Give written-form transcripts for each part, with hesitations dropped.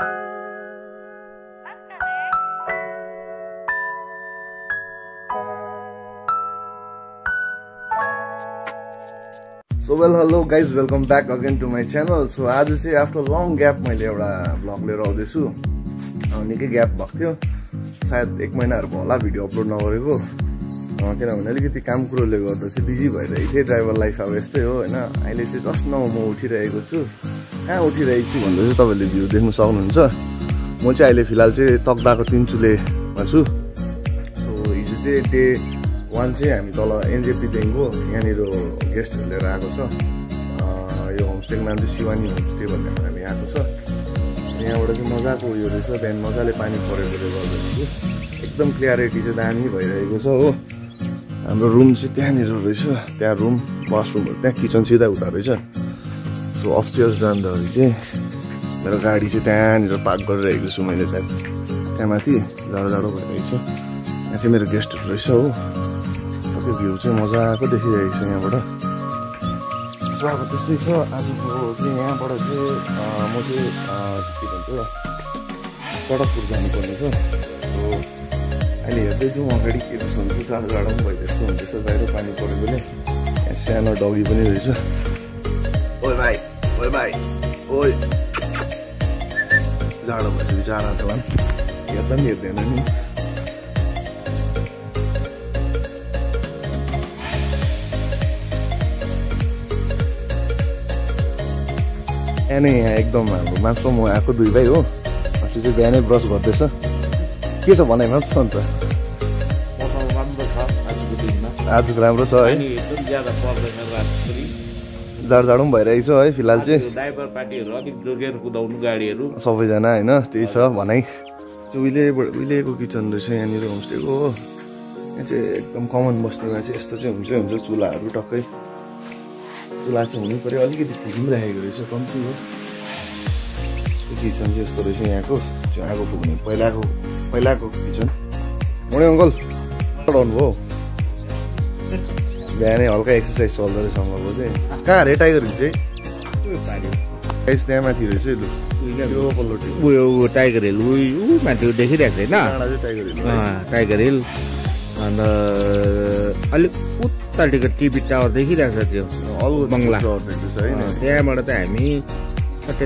So well, hello guys, welcome back again to my channel. So आज चाहिँ after long gap मैले एउटा vlog लिएर आउँदैछु। निकै ग्याप भएको थियो, सायद 1 महिनाहरु भयो होला भिडियो अपलोड नगरेको। किनभने अलिकति काम कुरोले गर्दा चाहिँ बिजी भइरहेको थिएँ। ड्राइभर लाइफ अब यस्तै हो हैन। अहिले चाहिँ जस्ट नाउ म उठिरहेको छु। कहाँ उठिरहेको छु भन्दा चाहिँ तपाईले भ्यू देख्न सक्नुहुन्छ। म चाहिँ अहिले फिलहाल चाहिँ तकदाको तिनचुलेमा छु। सो हिजो चाहिँ डे 1 चाहिँ हामी तल एनजेपी देखिको यहाँनिर गेस्टहरु लिएर आएको छ। यो होमस्टेको नाम चाहिँ शिवानी होमस्टे भन्ने हामी आएको छ। यहाँबाट चाहिँ मजाको उयो रहेछ, बिहान मजाले पानी परेकोले गर्दा चाहिँ एकदम क्लियरिटी चाहिँ दामी भइरहेको छ हो। हाम्रो रुम चाहिँ त्यहाँनिर रहेछ, त्यहाँ रुम वासरुमहरु, त्यहाँ किचन सिधा उता रहेछ। सो अपस्टेयर्स जाँदाखेरि चाहिँ मेरो गाडी चाहिँ त्यहाँनिर पार्क गरिरहेको छु मैले त्यहाँ माथि जाडो जाडो भइरहेको छ। यहाँ चाहिँ मेरो गेस्टहरु रहेछ हो। त्यो भ्यू चाहिँ मजाको देखिरहेको छ यहाँबाट। सो अब त्यस्तै छ आजको चाहिँ यहाँबाट चाहिँ म चाहिँ के भन्छ सडकपुर जानुपर्ने छ। सो अहिले हेर्दैछु अगाडि के कस्तो हुन्छ, जाडो जाडो पनि भइरहेको हुँदैछ, बाहिर पानी परेकोले। यहाँ सानो डगी पनि रहेछ। ओइ भाइ, ओइ भाइ, ओइ जाडो भएपछि बिचरा त हेर्दा पनि हेर्दैन नि। यहाँ एकदम हाम्रो मात्र म आएको 2 भाइ हो। अस्ति चाहिँ बिहानै ब्रस गर्दैछ। के छ भनाइ मात्र छ नि त? आज राम्रो छ है, जाडो जाडो पनि भइरहेको छ है फिलहाल चाहिँ। सबैजना होइन त्यही छ भनाइ। उहिलेको किचन रहेछ यहाँनिर होमस्टेको हो। यहाँ चाहिँ एकदम कमन बस्नेमा चाहिँ यस्तो चाहिँ हुन्छ चुलाहरू टक्कै। चुला चाहिँ हुनु पर्यो, अलिकति फुक्नु राखेको रहेछ कम्ती हो। किचन चाहिँ यस्तो रहेछ यहाँको, चाहिँ आगो फुक्ने पहिलाको किचन। मोडे अङ्कल पढाउनु भयो बिहानै हल्का एक्सर्साइज चल्दो रहेछ अङ्कलको चाहिँ। कहाँ अरे टाइगर हिल चाहिँ त्यहाँ माथि रहेछ लु उयो टाइगर हिल उयो माथि देखिरहेको छैन टाइगर हिल। अन्त अलिक उत्तापट्टिको टिभी टावर देखिरहेको छ त्यो बङ्गला। त्यहाँबाट त हामी सट्टै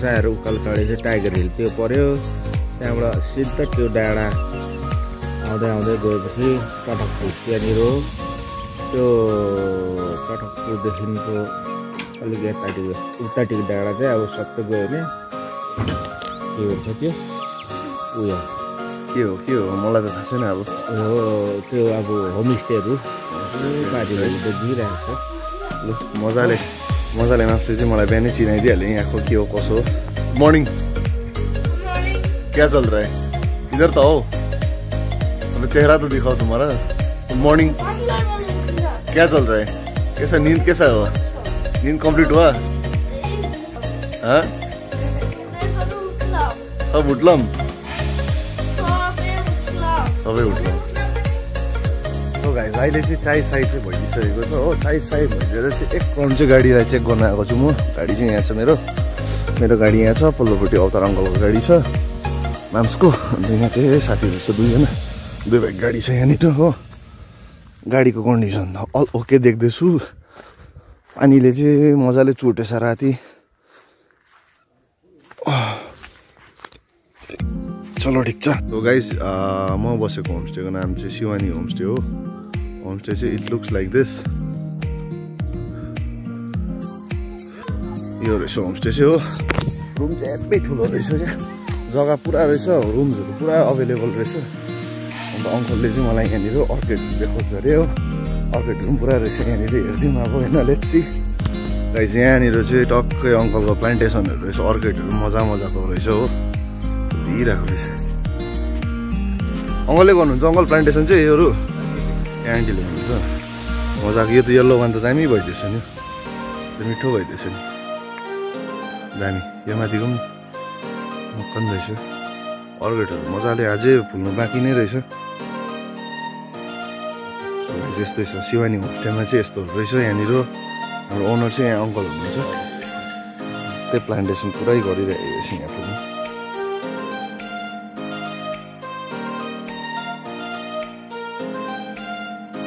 आएर उकालो चढे चाहिँ टाइगर हिल त्यो पर्यो। त्यहाँबाट सिधा त्यो डाँडा आउँदै आउँदै गएपछि कटकपुर त्यहाँनिर हो। त्यो कटकपुरदेखिको अलिक यतापट्टिको उतापट्टिको डाँडा चाहिँ अब सबै गयो भने के भन्छ त्यो उयो के हो मलाई त थाहा छैन। अब त्यो अब होमस्टेहरू बारीहरू देखिरहेको छ। लु मजाले मास्टर चाहिँ मलाई बिहानै चिनाइदिइहाल्यो यहाँको के हो कसो हो। मर्निङ क्या चल रहा है इधर तो हो, मतलब चेहरा तो दिखाओ तुम्हारा। मॉर्निंग क्या चल रहा है, कैसा नींद कैसा हुआ, नींद कंप्लीट हुआ? हाँ सब उठलम सबै उठलम। सो गाइस अहिले चाहिँ चाय साई चाहिँ भइसकेको छ हो। चाय साई भइदिएर चाहिँ 1 राउन्ड चाहिँ गाडीलाई चेक गर्न आएको छु म। गाडी चाहिँ यहाँ छ मेरो गाडी यहाँ छ। पल्लोपट्टि अवतार अङ्कलको गाडी छ माम्सको। अन्त यहाँ चाहिँ साथीहरू छ 2 जना, 2 भाइ गाडी छ यहाँनिर हो। गाडीको कन्डिसन त अल ओके देख्दैछु। पानीले चाहिँ मजाले चुटेछ राति। चलो ठिक छ। सो गाइस म बसेको होमस्टेको नाम चाहिँ शिवानी होमस्टे हो। होमस्टे चाहिँ इट लुक्स लाइक दिस। यो रहेछ होमस्टे चाहिँ हो। रुम चाहिँ हेब्बी ठुलो रहेछ क्या, जग्गा पुरा रहेछ, रुम्सहरू पुरा अभाइलेबल रहेछ। अन्त अङ्कलले चाहिँ मलाई यहाँनिर अर्किड देखाउँछ अरे हो। अर्किडहरू पनि पुरा रहेछ यहाँनिर, हेरिदिउँ अब होइन लेट्स सी। गाइस यहाँनिर चाहिँ टक्कै अङ्कलको प्लान्टेसनहरू रहेछ, अर्किडहरू मजाको रहेछ हो। दिइरहेको रहेछ अङ्कलले गर्नुहुन्छ। अङ्कल प्लान्टेसन चाहिँ योहरू यहाँ आन्टीले गर्नुहुन्छ मजाको। यो त यल्लो वान त दामी भइदिएछ नि, त्यो मिठो भइदिएछ नि, दामी। यो माथिको पनि मक्खन रहेछ। अर्किडहरू मजाले अझै फुल्नु बाँकी नै रहेछ। यस्तै छ शिवानी होमस्टेमा चाहिँ यस्तो रहेछ यहाँनिर। हाम्रो ओनर चाहिँ यहाँ अङ्कल हुनुहुन्छ, त्यही प्लान्टेसन पुरै गरिरहेको छ यहाँ पनि।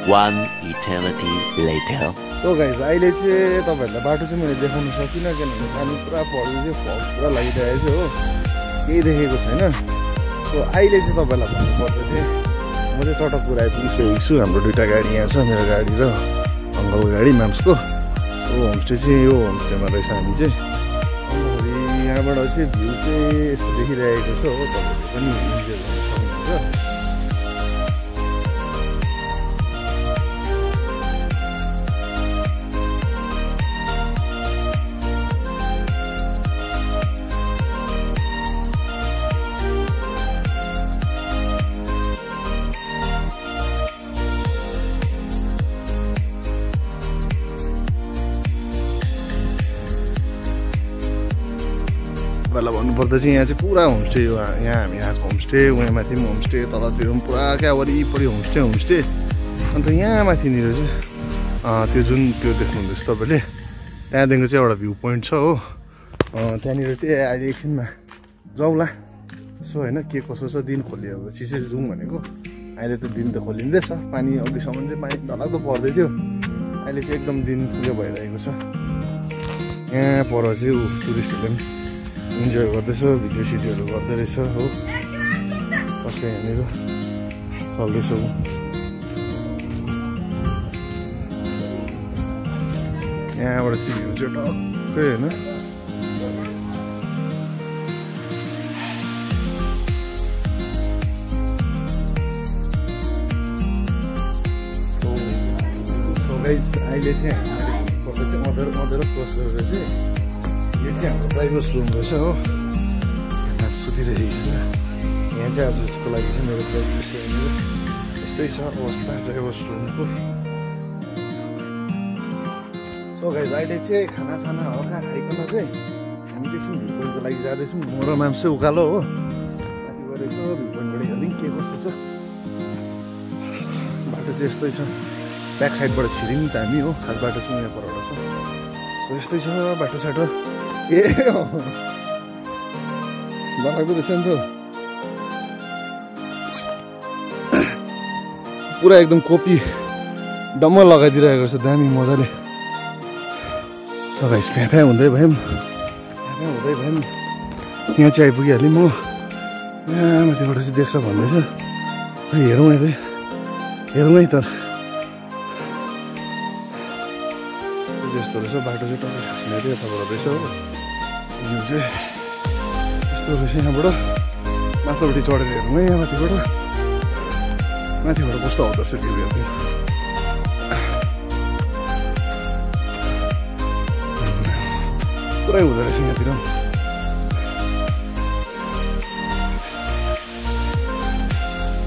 One eternity later. So guys, अहिले चाहिँ तपाईहरुलाई बाटो चाहिँ मैले देखाउन सकिनँ किनभने पानी पुरा पर्दै थियो, फग पुरा लागिरहेको थियो हो, केही देखेको छैन। सो अहिले चाहिँ तपाईहरुलाई भन्नुपर्दा चाहिँ म चाहिँ चटकपुर आइपुगिसकेको छु। हाम्रो दुईटा गाडी यहाँ छ, मेरो गाडी र अङ्कलको गाडी माम्सको। सो होमस्टे चाहिँ यो होमस्टेमा रहेछ हामी चाहिँ। अन्तखेरि यहाँबाट चाहिँ भ्यू चाहिँ यस्तो देखिरहेको छ हो, तपाईहरुले पनि इन्जोय गर्न सक्नुहुन्छ। तपाईँलाई भन्नुपर्दा चाहिँ यहाँ चाहिँ पुरा होमस्टे हो। यहाँ हामी आएको होमस्टे, उहाँ माथि पनि होमस्टे, तलतिर पनि पुरा क्या वरिपरि होमस्टे। अन्त यहाँ माथिनिर चाहिँ त्यो जुन त्यो देख्नुहुँदैछ तपाईँले, त्यहाँदेखिको चाहिँ एउटा भ्यू पोइन्ट छ हो। त्यहाँनिर चाहिँ अहिले एकछिनमा जाउँला यसो होइन, के कसो छ। दिन खोलिएपछि चाहिँ जाउँ भनेको। अहिले त दिन त खोलिँदैछ, पानी अघिसम्म चाहिँ पानी डरलाग्दो पर्दै थियो, अहिले चाहिँ एकदम दिन उयो भइरहेको छ। यहाँ पर चाहिँ टुरिस्टहरूले पनि इन्जोय गर्दैछ, भिडियो सिडियोहरू गर्दै रहेछ हो। टक्कै यहाँनिर चल्दैछ। यहाँबाट चाहिँ भ्यू चाहिँ टक्कै होइन। अहिले चाहिँ हामीले मधेर क्रस गरेर चाहिँ यो चाहिँ हाम्रो ड्राइभर्स रुम रहेछ हो। यहाँ सुतिरहेको छ। यहाँ चाहिँ आज यसको लागि चाहिँ मेरो ड्राइभर्स यस्तै छ अवस्था ड्राइभर्स रुमको। सो गाइस, अहिले चाहिँ खानासाना हल्का खाइकन चाहिँ हामी चाहिँ एकछिन भ्यू पोइन्टको लागि जाँदैछौँ। म र माम चाहिँ उकालो हो, माथि गएर यसो भ्यू पोइन्टबाट हेर्दै के कस्तो छ। बाटो चाहिँ यस्तै छ, ब्याक साइडबाट छिर्यौँ नि त हामी हो। खास बाटो चाहिँ यहाँ परबाट छ। सो यस्तै छ बाटो साटो। ए डरलाग्दो रहेछ नि त, पुरा एकदम कोपी डम्म लगाइदिइरहेको रहेछ, दामी मजाले। गाइस फ्याफा हुँदै भयौँ, यहाँ चाहिँ आइपुगिहालेँ म। यहाँ माथिबाट चाहिँ देख्छ भन्दैछ, हेरौँ है, हेरौँ है। तर यस्तो रहेछ बाटो चाहिँ, टक्कै खाने चाहिँ यताबाट रहेछ हो। यो चाहिँ यस्तो रहेछ। यहाँबाट माथिल्लोपट्टि चढेर हेरौँ है, यहाँ माथिबाट कस्तो आउँदो रहेछ भ्यू हेर्दै। पुरै हुँदो रहेछ यहाँतिर।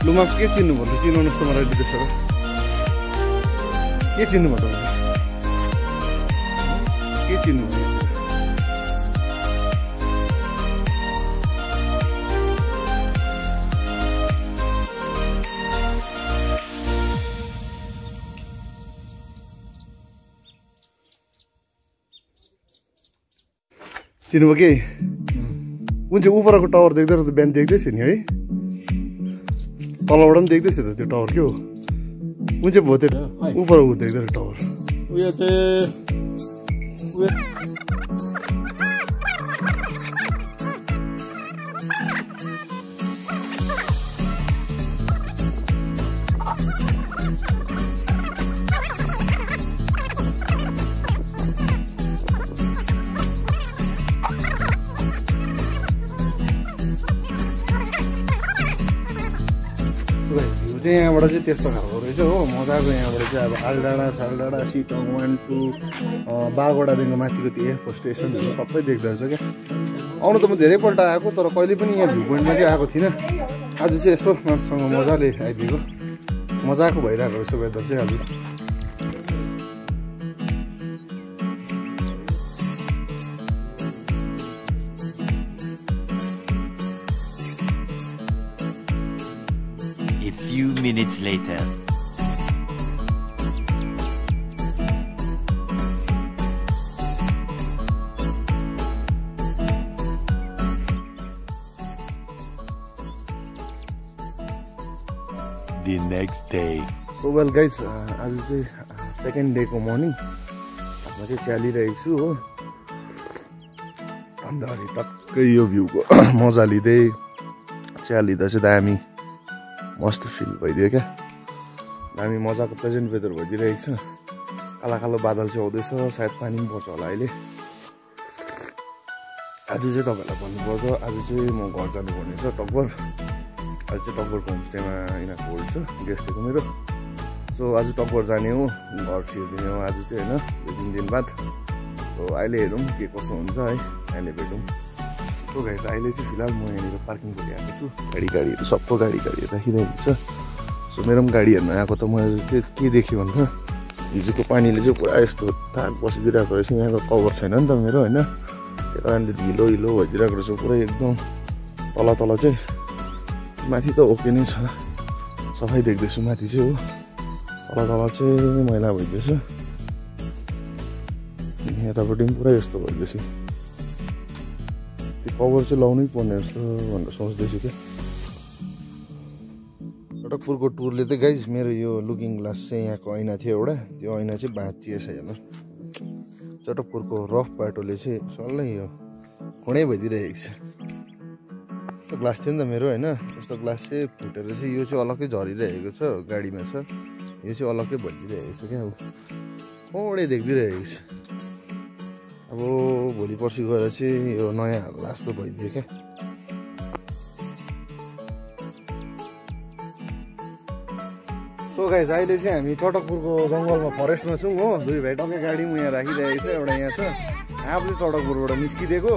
लुमा के चिन्नु भन्नु, चिनाउनुहोस् त मलाई देख्छ र के चिन्नु भन्नु, के चिन्नु भन्नु। चिन्नुभयो कि कुन चाहिँ उपरको टावर देख्दै रहेछ, बिहान देख्दै थियो नि है, तलबाट पनि देख्दै थियो त त्यो टावर। के हो कुन चाहिँ भयो त्यो उपरको देख्दै रहेछ टावर? उयो चाहिँ यहाँबाट चाहिँ त्यस्तो खालको रहेछ हो, मजाको। यहाँबाट चाहिँ अब आलडाँडा सालडाँडा सिटोङ 1 2 बागवटादेखिको माथिको त्यो एयरफोर्स स्टेसनहरू सबै देख्दो रहेछ क्या। आउनु त म धेरैपल्ट आएको, तर कहिले पनि यहाँ भ्यू पोइन्टमा चाहिँ आएको थिइनँ। आज चाहिँ यसो मान्छेसँग मजाले आइदिएको, मजाको भइरहेको रहेछ वेदर चाहिँ आज। A few minutes later. The next day. So well guys आज चाहिँ सेकेन्ड डेको मर्निङ म चाहिँ चिया लिइरहेको छु हो अन्त टक्कै यो भ्यूको मजा लिँदै चिया लिँदा चाहिँ दामी मस्त फिल भइदियो क्या दामी मजाको प्रेजेन्ट वेदर भइदिइरहेको छ काला कालो बादल चाहिँ आउँदैछ सायद पानी पनि पर्छ होला अहिले आज चाहिँ तपाईँलाई भन्नुपर्छ आज चाहिँ म घर जानुपर्ने छ टकभर आज चाहिँ टकभरको होमस्टेमा यिनीहरूको होल्ड छ गेस्टको मेरो सो आज टकभर जाने हो घर छिर्दिने हो आज चाहिँ होइन 2-3 दिन बाद सो अहिले हेरौँ के कसो हुन्छ है अहिले भेटौँ सो गाइस अहिले चाहिँ फिलहाल म यहाँनिर पार्किङको ल्याएको छु गाडीहरू सबको गाडीहरू राखिरहेको छ सो मेरो पनि गाडी हेर्न आएको त मैले के देखेँ भन्दा हिजोको पानीले चाहिँ पुरा यस्तो थाक बसिदिइरहेको रहेछ यहाँको कभर छैन नि त मेरो होइन त्यो कारणले हिलो हिलो भइदिइरहेको रहेछ पुरै एकदम तल तल चाहिँ माथि त ओके नै छ सफाइ देख्दैछु माथि चाहिँ हो तल चाहिँ मैला भइदिएछ यतापट्टि पनि पुरा यस्तो भइदिएछ त्यो कभर चाहिँ लाउनै पर्ने जस्तो भनेर सोच्दैछु क्या टकभरको टुरले चाहिँ गाइज मेरो यो लुकिङ ग्लास चाहिँ यहाँको ऐना थियो एउटा त्यो ऐना चाहिँ भाँचिएछ हेर्नु चटकपुरको रफ बाटोले चाहिँ सल्लै यो खुँडै भइदिइरहेको छ यस्तो ग्लास थियो नि त मेरो होइन यस्तो ग्लास चाहिँ फुटेर चाहिँ यो चाहिँ अलग्गै झरिरहेको छ गाडीमा छ यो चाहिँ अलग्गै भइदिइरहेको छ क्या अब खुँडै देख्दिरहेको छ अब भोलि पर्सि गएर चाहिँ यो नयाँ हाल्ला जस्तो भइदियो क्या सो गाइस अहिले चाहिँ हामी चटकपुरको जङ्गलमा फरेस्टमा छौँ हो दुई भाइ टक्कै गाडी म यहाँ राखिरहेको छ एउटा यहाँ छ आफू चाहिँ चटकपुरबाट निस्किदिएको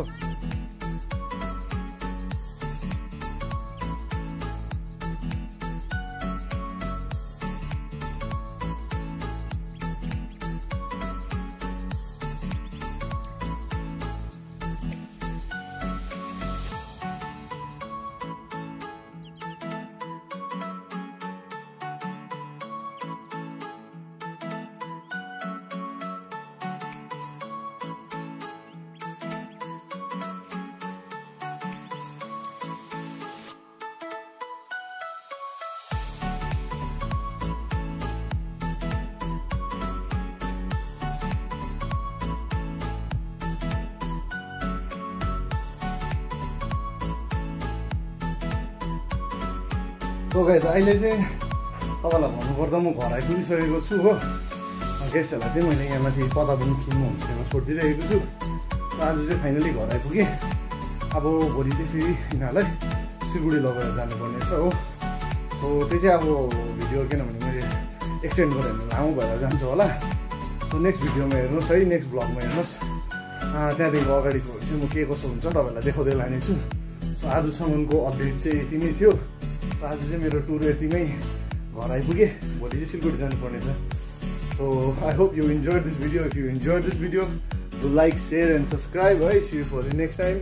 सो गाइस अहिले चाहिँ तपाईँलाई भन्नुपर्दा म घर आइपुगिसकेको छु हो गेस्टहरूलाई चाहिँ मैले यहाँ माथि पताबुङ फिल्म होमस्टेमा छोडिदिइरहेको छु आज चाहिँ फाइनली घर आइपुगेँ अब भोलि चाहिँ फेरि यिनीहरूलाई सिलगढी लगेर जानुपर्ने छ हो सो त्यो चाहिँ अब भिडियो किनभने मैले एक्सटेन्ड गरेर लामो भएर जान्छ होला सो नेक्स्ट भिडियोमा हेर्नुहोस् है नेक्स्ट ब्लगमा हेर्नुहोस् त्यहाँदेखिको अगाडिको चाहिँ म के कसो हुन्छ तपाईँहरूलाई देखाउँदै लानेछु सो आजसम्मको अपडेट चाहिँ यति नै थियो आज चाहिँ मेरो टुर यतिमै घर आइपुगेँ भोलि चाहिँ सिलगढी जानुपर्ने छ so I hope you enjoy this video if you enjoy this video do like share and subscribe है see you for the next time